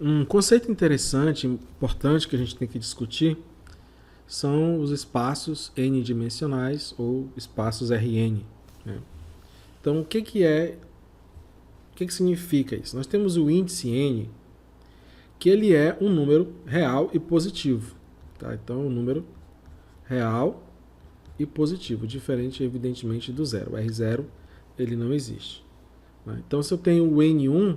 Um conceito interessante, importante que a gente tem que discutir são os espaços n-dimensionais ou espaços Rn. Né? Então, o que significa isso? Nós temos o índice n, que ele é um número real e positivo. Tá? Então, um número real e positivo, diferente, evidentemente, do zero. O R0 ele não existe. Né? Então, se eu tenho o N1,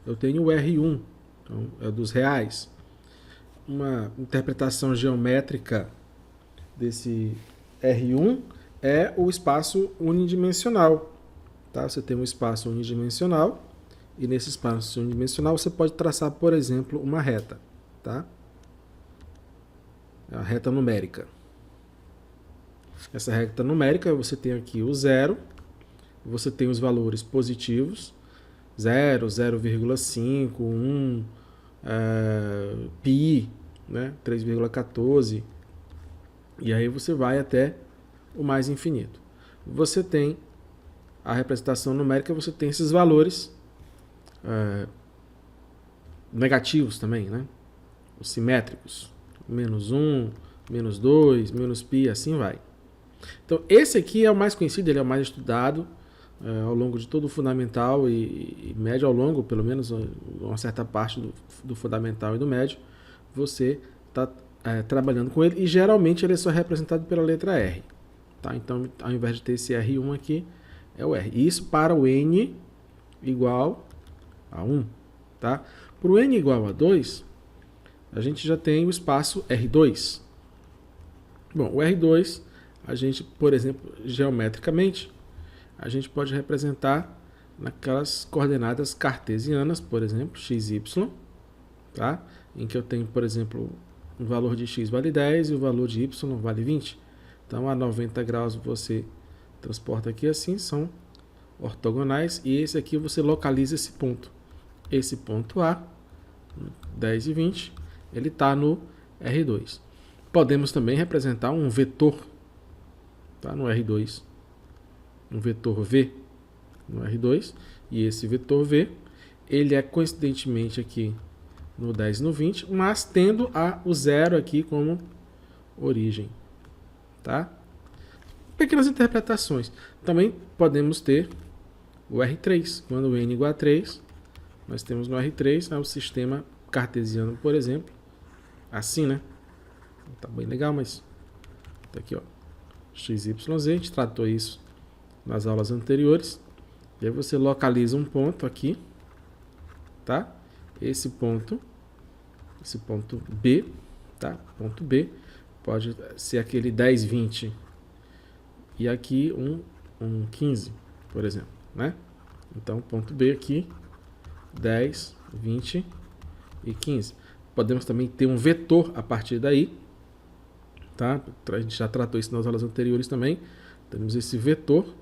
eu tenho o R1, então é dos reais. Uma interpretação geométrica desse R1 é o espaço unidimensional. Tá? Você tem um espaço unidimensional e nesse espaço unidimensional você pode traçar, por exemplo, uma reta. Tá? A reta numérica. Essa reta numérica, você tem aqui o zero, você tem os valores positivos, 0, 0,5, 1, π, né, 3,14, e aí você vai até o mais infinito. Você tem a representação numérica, você tem esses valores negativos também, né? Os simétricos, menos 1, menos 2, menos π, assim vai. Então, esse aqui é o mais conhecido, ele é o mais estudado ao longo de todo o fundamental e médio, ao longo, pelo menos, uma certa parte do fundamental e do médio, você está trabalhando com ele, e geralmente ele é só representado pela letra R. Tá? Então, ao invés de ter esse R1 aqui, é o R. Isso para o N igual a 1. Tá? Para o N igual a 2, a gente já tem o espaço R2. Bom, o R2, a gente, por exemplo, geometricamente, a gente pode representar naquelas coordenadas cartesianas, por exemplo, x, y, tá? Em que eu tenho, por exemplo, o valor de x vale 10 e o valor de y vale 20. Então, a 90 graus você transporta aqui assim, são ortogonais, e esse aqui você localiza esse ponto. Esse ponto A, 10 e 20, ele está no R2. Podemos também representar um vetor, tá? No R2. Um vetor V no R2, e esse vetor V, ele é coincidentemente aqui no 10 e no 20, mas tendo o zero aqui como origem. Tá? Pequenas interpretações. Também podemos ter o R3. Quando o n igual a 3, nós temos no R3 o sistema cartesiano, por exemplo, assim, né? Tá bem legal, mas tá aqui, ó, x, y, z, a gente tratou isso nas aulas anteriores. E aí você localiza um ponto aqui, tá? Esse ponto B, tá? Ponto B pode ser aquele 10, 20 e aqui um 15, por exemplo, né? Então, ponto B aqui, 10, 20 e 15. Podemos também ter um vetor a partir daí, tá? A gente já tratou isso nas aulas anteriores também. Temos esse vetor,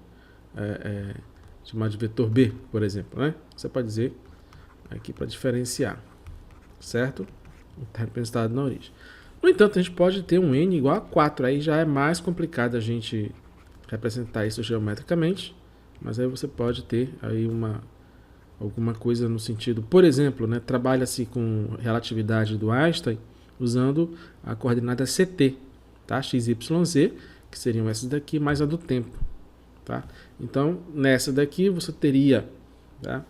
chamado de vetor B, por exemplo, né? Você pode dizer aqui para diferenciar, certo? Está representado na origem. No entanto, a gente pode ter um n igual a 4, aí já é mais complicado a gente representar isso geometricamente, mas aí você pode ter aí alguma coisa no sentido, por exemplo, né, trabalha-se com relatividade do Einstein usando a coordenada CT, tá? X, Y, Z, que seriam essas daqui, mais a do tempo. Tá? Então, nessa daqui você teria, tá,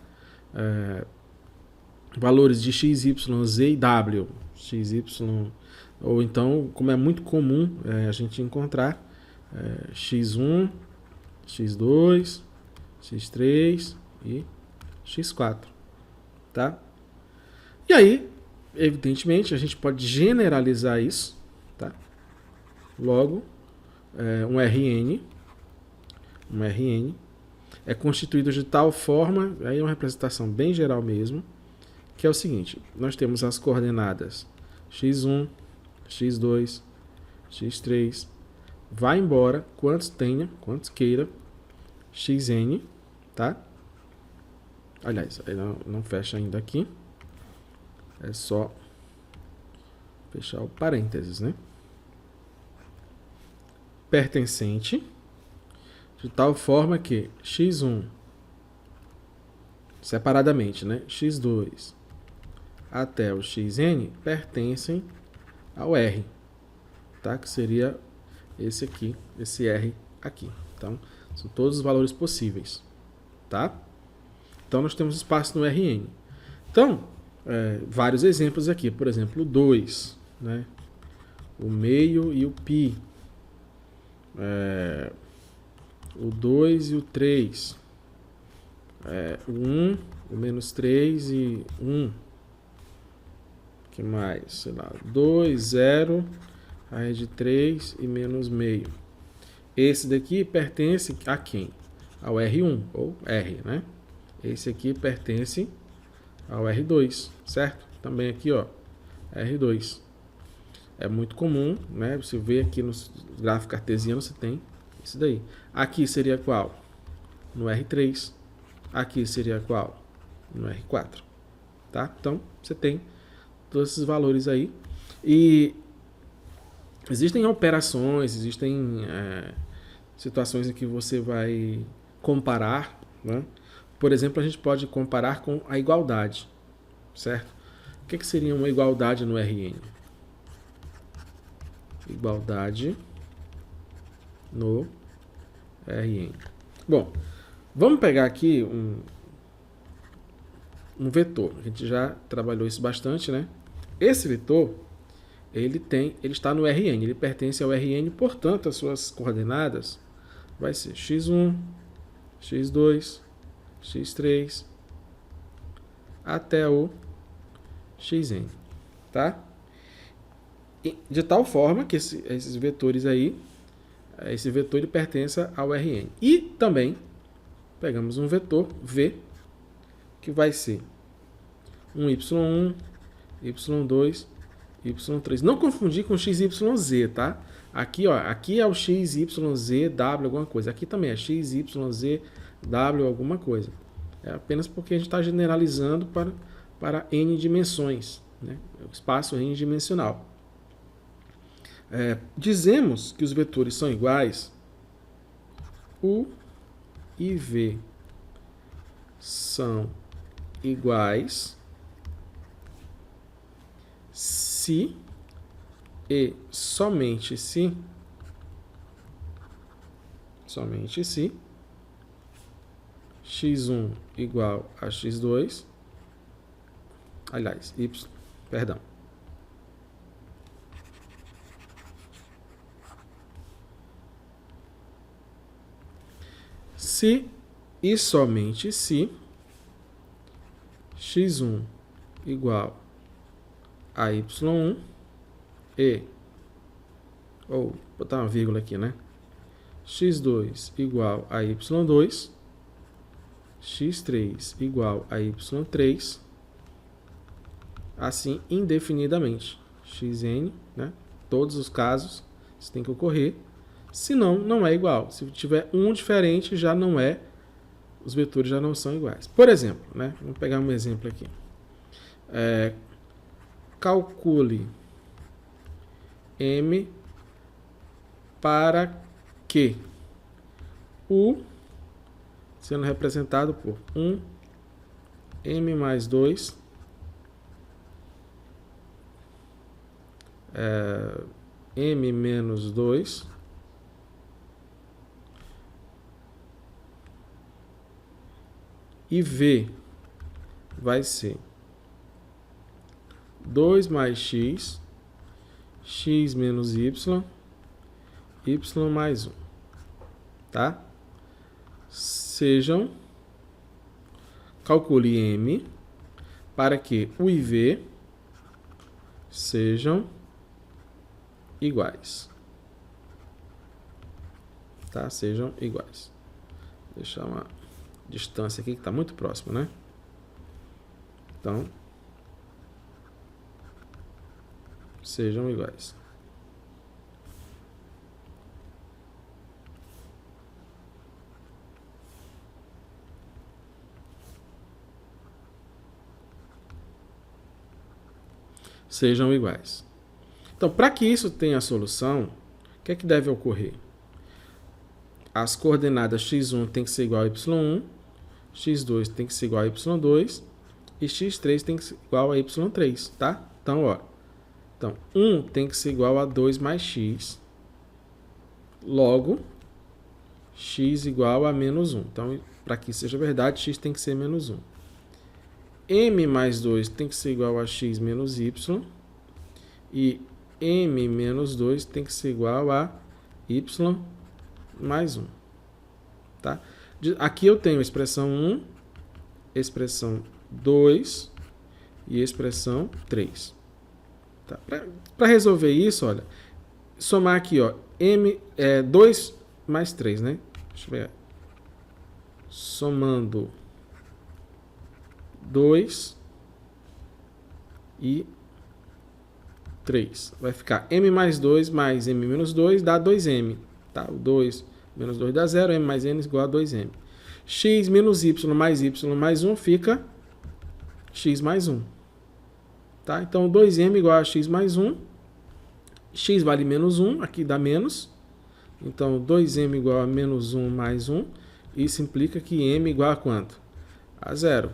valores de x, y, z e w. X, y, ou então, como é muito comum a gente encontrar, x1, x2, x3 e x4. Tá? E aí, evidentemente, a gente pode generalizar isso. Tá? Logo, um Rn é constituído de tal forma, aí é uma representação bem geral mesmo, que é o seguinte: nós temos as coordenadas x1, x2, x3, vai embora quantos queira, xn, tá? Aliás, não fecha ainda aqui, é só fechar o parênteses, né? Pertencente, de tal forma que x1 separadamente, né? x2, até o xn pertencem ao R, tá? Que seria esse aqui, esse R aqui. Então, são todos os valores possíveis, tá? Então, nós temos espaço no Rn. Então, vários exemplos aqui. Por exemplo, o 2, né? O meio e o π. O 2 e o 3. O 1, o menos 3 e 1. Que mais? Sei lá, 2, 0, raiz de 3 e menos meio. Esse daqui pertence a quem? Ao R1, ou R, né? Esse aqui pertence ao R2, certo? Também aqui, ó, R2. É muito comum, né? Você vê aqui no gráfico cartesiano, você tem isso daí. Aqui seria qual? No R3. Aqui seria qual? No R4. Tá? Então, você tem todos esses valores aí. E existem operações, existem situações em que você vai comparar, né? Por exemplo, a gente pode comparar com a igualdade, certo? O que seria uma igualdade no Rn? Igualdade no Rn. Bom, vamos pegar aqui um vetor. A gente já trabalhou isso bastante, né? Esse vetor, ele está no Rn, ele pertence ao Rn, portanto, as suas coordenadas vai ser x1, x2, x3, até o xn, tá? De tal forma que esses vetores aí, esse vetor ele pertence ao Rn. E também pegamos um vetor v, que vai ser um y1, y2, y3. Não confundir com xyz, tá? Aqui, ó, aqui é o xyz, w, alguma coisa. Aqui também é xyz, w, alguma coisa. É apenas porque a gente está generalizando para n dimensões, né? O espaço n-dimensional. Dizemos que os vetores são iguais, u e v são iguais se e somente se x1 igual a x2, aliás, se e somente se x1 igual a y1 e, ou botar uma vírgula aqui, né? x2 igual a y2, x3 igual a y3, assim indefinidamente. Xn, né? Todos os casos, isso tem que ocorrer. Senão, não é igual. Se tiver um diferente, já não é. Os vetores já não são iguais. Por exemplo, né? Vamos pegar um exemplo aqui. Calcule m para que u sendo representado por 1 m mais 2 m menos 2 e v vai ser 2 mais x, x menos y, y mais 1, tá? Calcule m para que u e v sejam iguais, tá? Sejam iguais. Vou deixar uma distância aqui que está muito próximo, né? Então, sejam iguais. Sejam iguais. Então, para que isso tenha solução, o que é que deve ocorrer? As coordenadas x1 tem que ser igual a y1, x2 tem que ser igual a y2, e x3 tem que ser igual a y3, tá? Então, ó, 1 tem que ser igual a 2 mais x, logo, x igual a menos 1. Então, para que seja verdade, x tem que ser menos 1. M mais 2 tem que ser igual a x menos y, e m menos 2 tem que ser igual a y mais 1. Tá? Aqui eu tenho expressão 1, expressão 2 e expressão 3. Tá? Para resolver isso, olha, somar aqui, ó, 2 mais 3, né? Deixa eu ver. Somando 2 e 3. Vai ficar m mais 2 mais m menos 2 dá 2m. Tá? O 2 menos 2 dá 0, m mais n igual a 2m. X menos y mais 1 fica x mais 1. Tá? Então, 2m igual a x mais 1. X vale menos 1, aqui dá menos. Então, 2m igual a menos 1 mais 1. Isso implica que m igual a quanto? A 0.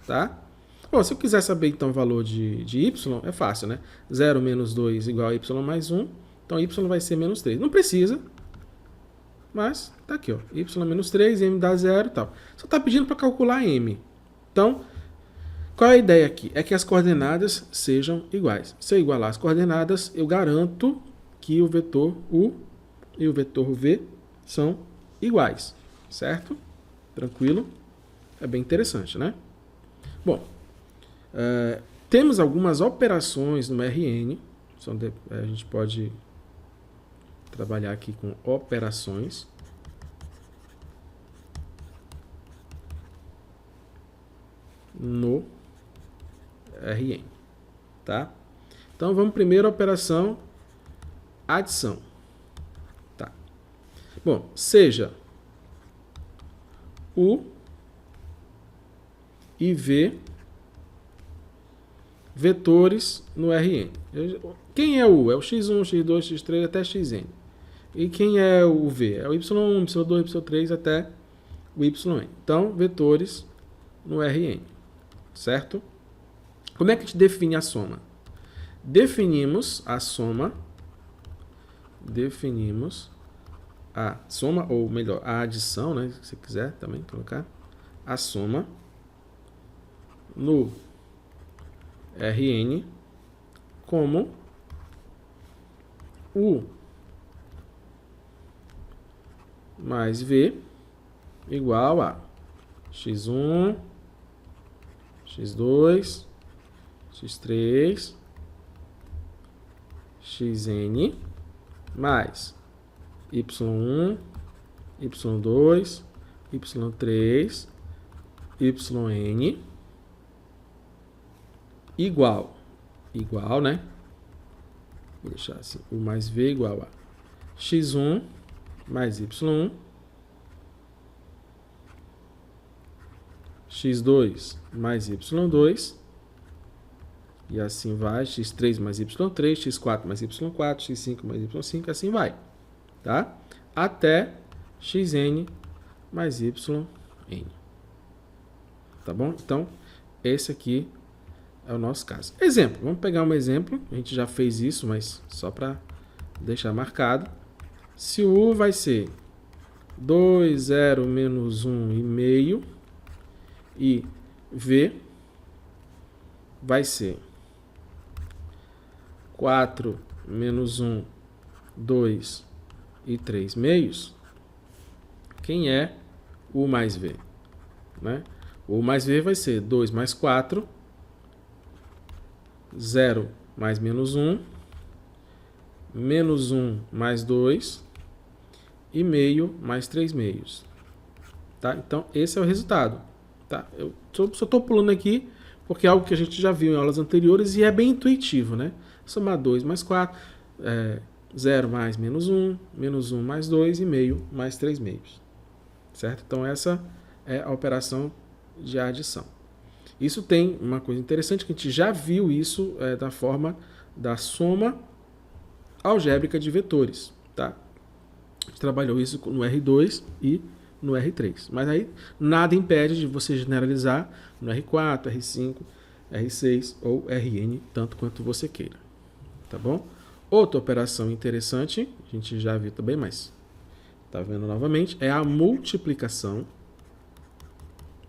Tá? Bom, se eu quiser saber, então, o valor de y, é fácil, né? 0 menos 2 igual a y mais 1. Então, y vai ser menos 3. Não precisa, mas tá aqui, ó. Y menos 3, m dá 0 e tal. Só está pedindo para calcular m. Então, qual é a ideia aqui? É que as coordenadas sejam iguais. Se eu igualar as coordenadas, eu garanto que o vetor u e o vetor v são iguais. Certo? Tranquilo? É bem interessante, né? Bom, temos algumas operações no RN. A gente pode trabalhar aqui com operações. No RN, tá? Então, vamos primeiro à operação adição. Tá. Bom, seja U e V vetores no Rn. Quem é U? É o x1, x2, x3 até xn. E quem é o V? É o y1, y2, y3 até o yn. Então, vetores no Rn. Certo? Como é que a gente define a soma? Definimos a soma, ou melhor, a adição, né, se você quiser também colocar, a soma no Rn como U mais V igual a x1, x2, x3, xn mais y1, y2, y3, yn igual, né? Vou deixar assim, o mais v igual a x1 mais y1, x2 mais y2, e assim vai, x3 mais y3, x4 mais y4, x5 mais y5, assim vai, tá? Até xn mais yn, tá bom? Então, esse aqui é o nosso caso. Exemplo, vamos pegar um exemplo, a gente já fez isso, mas só para deixar marcado. Se o U vai ser 2, 0, menos 1,5 e V vai ser 4, menos 1, 2 e 3 meios, quem é U mais V? Né? O U mais V vai ser 2 mais 4, 0 mais menos 1, menos 1 mais 2 e meio mais 3 meios. Tá? Então, esse é o resultado. Tá? Eu só estou pulando aqui porque é algo que a gente já viu em aulas anteriores e é bem intuitivo, né? Somar 2 mais 4, 0 mais menos 1, menos 1 mais 2 e meio mais 3 meios. Certo? Então, essa é a operação de adição. Isso tem uma coisa interessante, que a gente já viu isso da forma da soma algébrica de vetores. Tá? A gente trabalhou isso no R2 e no R3. Mas aí nada impede de você generalizar no R4, R5, R6 ou Rn, tanto quanto você queira. Tá bom? Outra operação interessante, a gente já viu também, mas tá vendo novamente, é a multiplicação.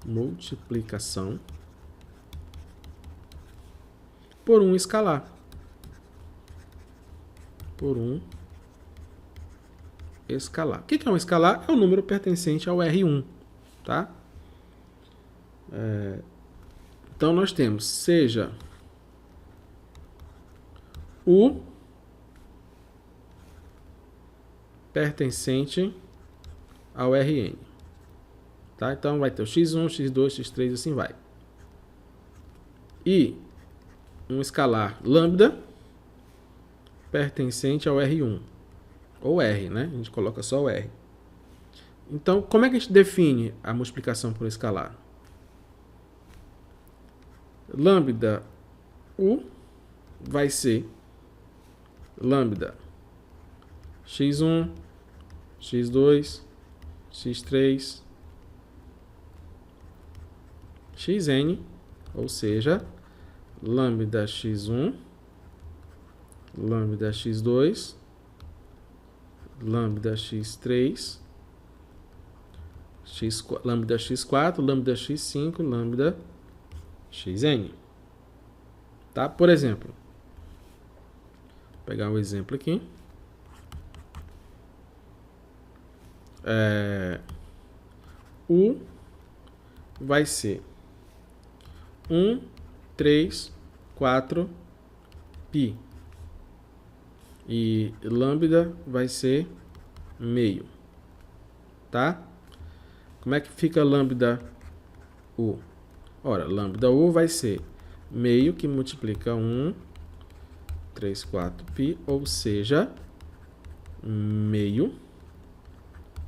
Multiplicação por um escalar. Por um escalar. O que é um escalar? É um número pertencente ao R1, tá? Então nós temos, seja o pertencente ao Rn. Tá? Então vai ter o x1, x2, x3, assim vai. E um escalar lambda pertencente ao R1. Ou R, né? A gente coloca só o R. Então, como é que a gente define a multiplicação por escalar? Lambda U vai ser lambda x1, x2, x3, xn, ou seja, lambda x1, lambda x2, lambda x3, lambda x4, lambda x5, lambda xn. Tá? Por exemplo, vou pegar um exemplo aqui. U vai ser 1, 3, 4, π. E lambda vai ser meio. Tá? Como é que fica lambda U? Ora, lambda U vai ser meio que multiplica 1, 3, 4, π, ou seja, meio,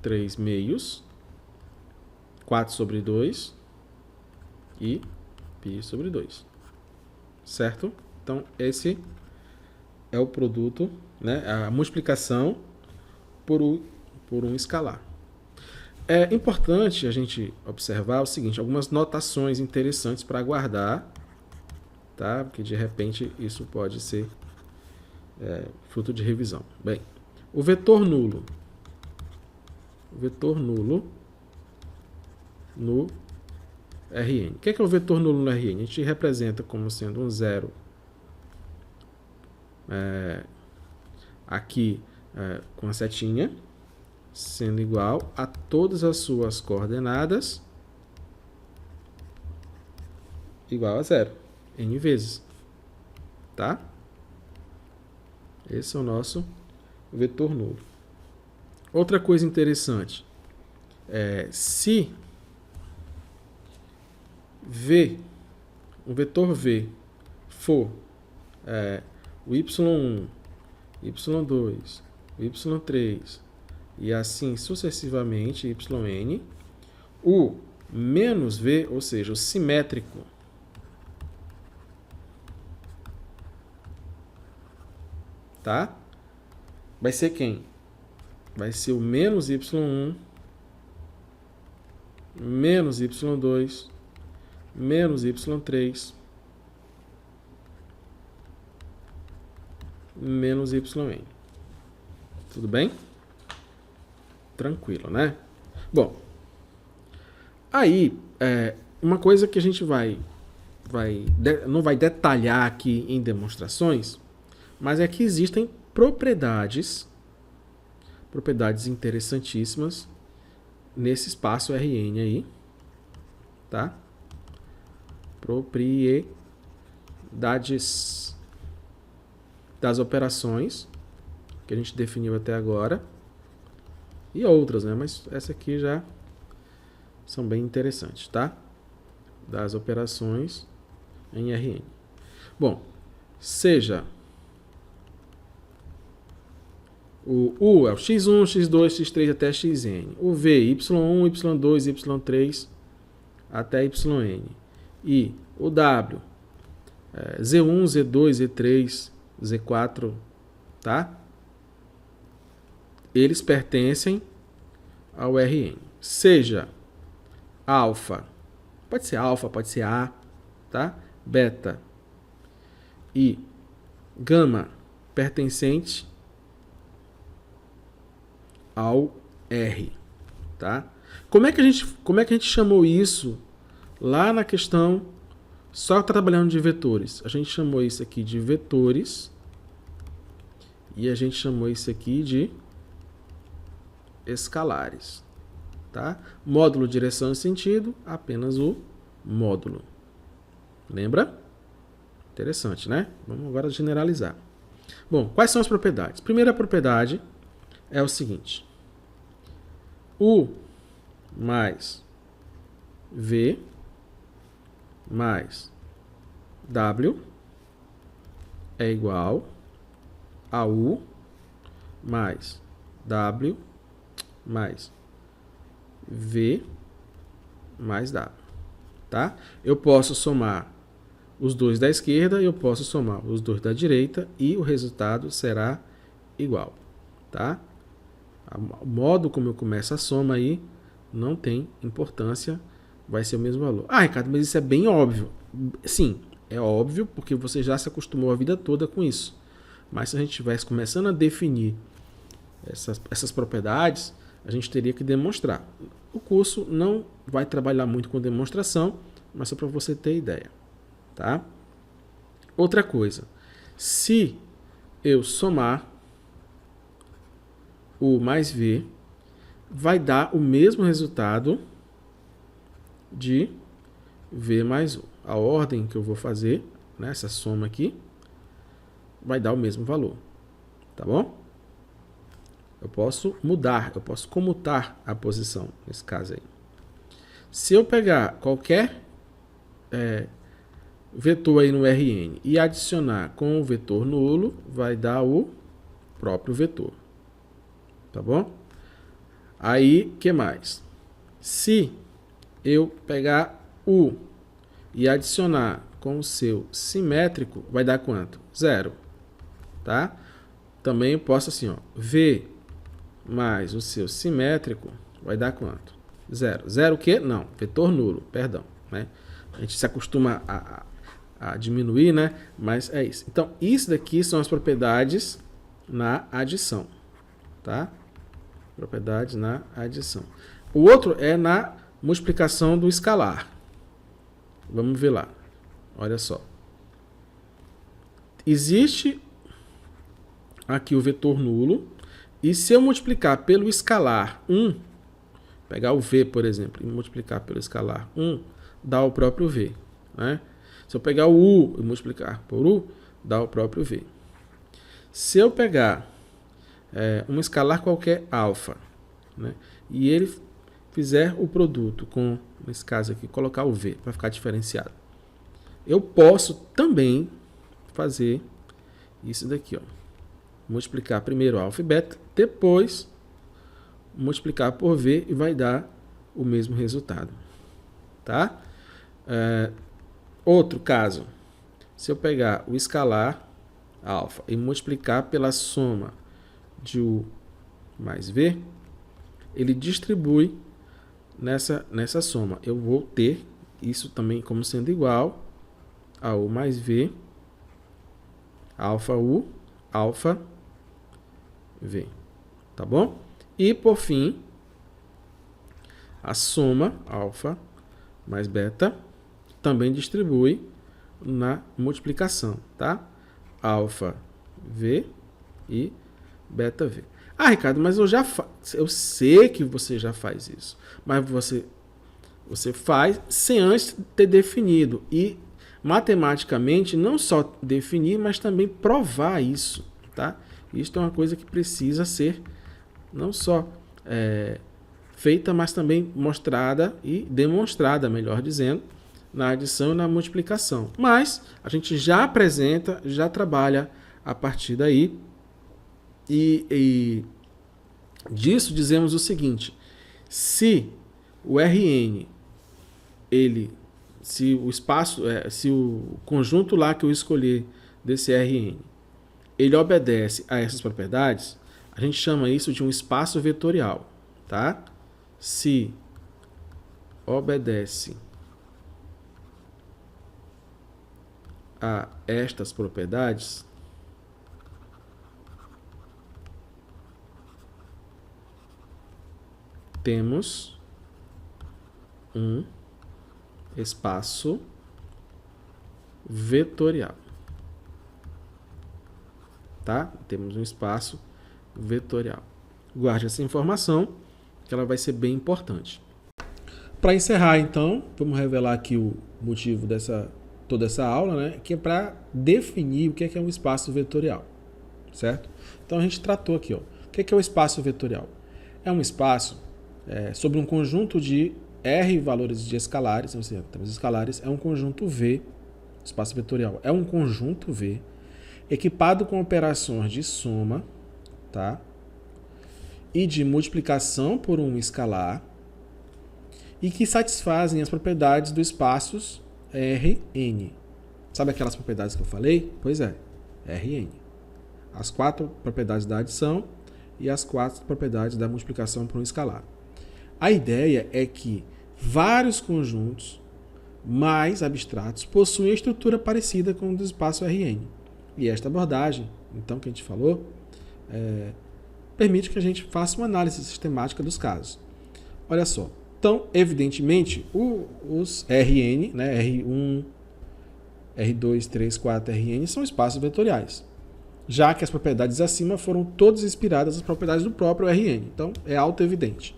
3 meios, 4 sobre 2 e π sobre 2. Certo? Então, esse é o produto, né, a multiplicação por um escalar. É importante a gente observar o seguinte, algumas notações interessantes para guardar, tá? Porque de repente isso pode ser fruto de revisão. Bem, o vetor nulo. O vetor nulo no Rn. O que é o vetor nulo no Rn? A gente representa como sendo um zero aqui com a setinha, sendo igual a todas as suas coordenadas igual a zero, n vezes. Tá? Esse é o nosso vetor nulo. Outra coisa interessante, se V, o vetor V for o y1, y2, y3 e assim sucessivamente, yn, o menos V, ou seja, o simétrico, tá? Vai ser quem? Vai ser o menos y1, menos y2, menos y3, menos yn. Tudo bem? Tranquilo, né? Bom, aí, uma coisa que a gente não vai detalhar aqui em demonstrações, mas é que existem propriedades interessantíssimas nesse espaço Rn aí, tá? Propriedades das operações que a gente definiu até agora e outras, né? Mas essa aqui já são bem interessantes, tá? Das operações em Rn. Bom, seja o U é o x1, x2, x3 até xn. O V, y1, y2, y3 até yn. E o W, z1, z2, z3, z4, tá? Eles pertencem ao Rn. seja alfa, pode ser A, tá? Beta e gama pertencente ao R, tá? Como é que a gente chamou isso lá na questão só trabalhando de vetores? A gente chamou isso aqui de vetores e a gente chamou isso aqui de escalares, tá? Módulo, direção e sentido, apenas o módulo. Lembra? Interessante, né? Vamos agora generalizar. Bom, quais são as propriedades? Primeira propriedade é o seguinte: U mais V mais W é igual a U mais W mais V mais W, tá? Eu posso somar os dois da esquerda e eu posso somar os dois da direita e o resultado será igual, tá? O modo como eu começo a soma aí não tem importância, vai ser o mesmo valor. Ah, Ricardo, mas isso é bem óbvio. Sim, é óbvio porque você já se acostumou a vida toda com isso. Mas se a gente estivesse começando a definir essas propriedades, a gente teria que demonstrar. O curso não vai trabalhar muito com demonstração, mas só para você ter ideia, tá? Outra coisa, se eu somar U mais V, vai dar o mesmo resultado de V mais U. A ordem que eu vou fazer, né, essa soma aqui, vai dar o mesmo valor, tá bom? Eu posso mudar, eu posso comutar a posição, nesse caso aí. Se eu pegar qualquer vetor aí no Rn e adicionar com o vetor nulo, vai dar o próprio vetor, tá bom? Aí, que mais? Se eu pegar U e adicionar com o seu simétrico, vai dar quanto? 0, tá? Também eu posso assim, ó, V mais o seu simétrico vai dar quanto? 0. 0 o quê? Não, vetor nulo, perdão, né? A gente se acostuma a diminuir, né? Mas é isso. Então, isso daqui são as propriedades na adição, tá? Propriedades na adição. O outro é na multiplicação do escalar. Vamos ver lá. Olha só. Existe aqui o vetor nulo. E se eu multiplicar pelo escalar 1, pegar o V, por exemplo, e multiplicar pelo escalar 1, dá o próprio V, né? Se eu pegar o U e multiplicar por U, dá o próprio V. Se eu pegar um escalar qualquer, alfa, né, e ele fizer o produto com, nesse caso aqui, colocar o V para ficar diferenciado, eu posso também fazer isso daqui, ó. Multiplicar primeiro alfa e beta, depois multiplicar por V e vai dar o mesmo resultado, tá? Outro caso, se eu pegar o escalar alfa e multiplicar pela soma de U mais V, ele distribui nessa soma. Eu vou ter isso também como sendo igual a U mais V, alfa U, alfa V, tá bom? E por fim, a soma alfa mais beta também distribui na multiplicação, tá? Alfa V e beta V. Ah, Ricardo, mas eu sei que você já faz isso, mas você faz sem antes ter definido e matematicamente não só definir, mas também provar isso, tá? Isso é uma coisa que precisa ser não só feita, mas também mostrada e demonstrada, melhor dizendo, na adição e na multiplicação. Mas a gente já apresenta, já trabalha a partir daí e disso dizemos o seguinte: se o Rn, se o espaço, se o conjunto lá que eu escolher desse Rn, ele obedece a essas propriedades, a gente chama isso de um espaço vetorial, tá? se obedece a estas propriedades, temos um espaço vetorial. Tá? Temos um espaço vetorial. Guarde essa informação, que ela vai ser bem importante. Para encerrar, então, vamos revelar aqui o motivo dessa toda essa aula, né? Que é para definir o que é um espaço vetorial, certo? Então a gente tratou aqui, ó, o que é o espaço vetorial? É um espaço sobre um conjunto de R valores de escalares, ou seja, temos escalares, é um conjunto V, espaço vetorial é um conjunto V, equipado com operações de soma, tá? E de multiplicação por um escalar, e que satisfazem as propriedades dos espaços Rn. Sabe aquelas propriedades que eu falei? Pois é, Rn. As 4 propriedades da adição e as 4 propriedades da multiplicação por um escalar. A ideia é que vários conjuntos mais abstratos possuem estrutura parecida com o do espaço Rn. E esta abordagem, então, que a gente falou, permite que a gente faça uma análise sistemática dos casos. Olha só. Então, evidentemente, os Rn, né, R1, R2, 3, 4, Rn, são espaços vetoriais, já que as propriedades acima foram todas inspiradas nas propriedades do próprio Rn. Então, é auto-evidente.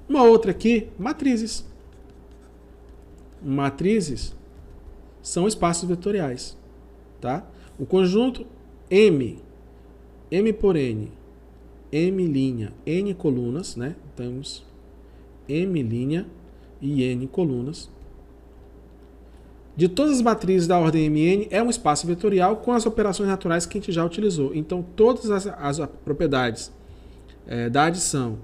Uma outra aqui, matrizes. Matrizes são espaços vetoriais. Tá? O conjunto M por N, M', N colunas, né? Temos M' e N colunas. De todas as matrizes da ordem Mn, é um espaço vetorial com as operações naturais que a gente já utilizou. Então, todas as propriedades da adição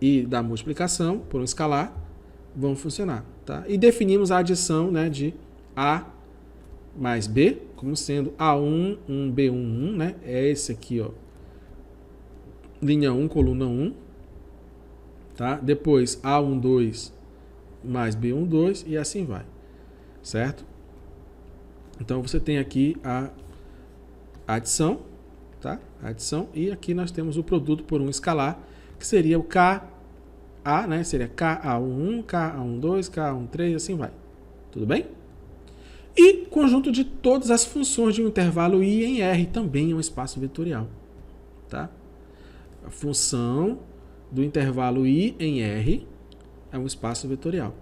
e da multiplicação por um escalar vão funcionar. Tá? E definimos a adição, né, de A mais B, como sendo A1, 1, B1, 1. Né? É esse aqui, ó, linha 1, coluna 1. Tá? Depois A12 mais B12 e assim vai, certo? Então você tem aqui a adição, tá? A adição, e aqui nós temos o produto por um escalar, que seria o KA, né? Seria KA11, KA12, KA13, assim vai. Tudo bem? E conjunto de todas as funções de um intervalo I em R também é um espaço vetorial, tá? A função do intervalo I em R é um espaço vetorial.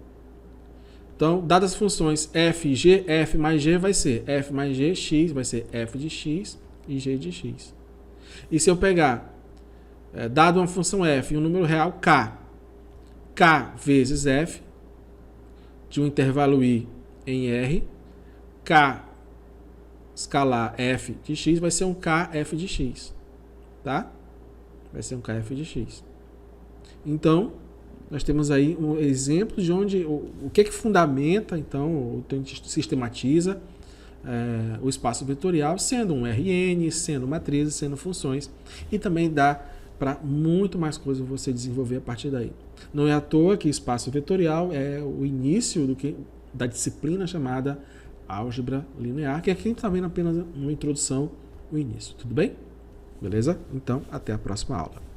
Então, dadas as funções f e g, f mais g vai ser f mais g, x vai ser f de x e g de x. E se eu pegar, dado uma função f e um número real k vezes f, de um intervalo I em R, k escalar f de x vai ser um kf de x. Tá? Vai ser um kf de x. Então, nós temos aí um exemplo de onde o que fundamenta, então, ou sistematiza o espaço vetorial, sendo um Rn, sendo matrizes, sendo funções, e também dá para muito mais coisas você desenvolver a partir daí. Não é à toa que espaço vetorial é o início da disciplina chamada álgebra linear, que aqui a gente está vendo apenas uma introdução, o início. Tudo bem? Beleza? Então, até a próxima aula.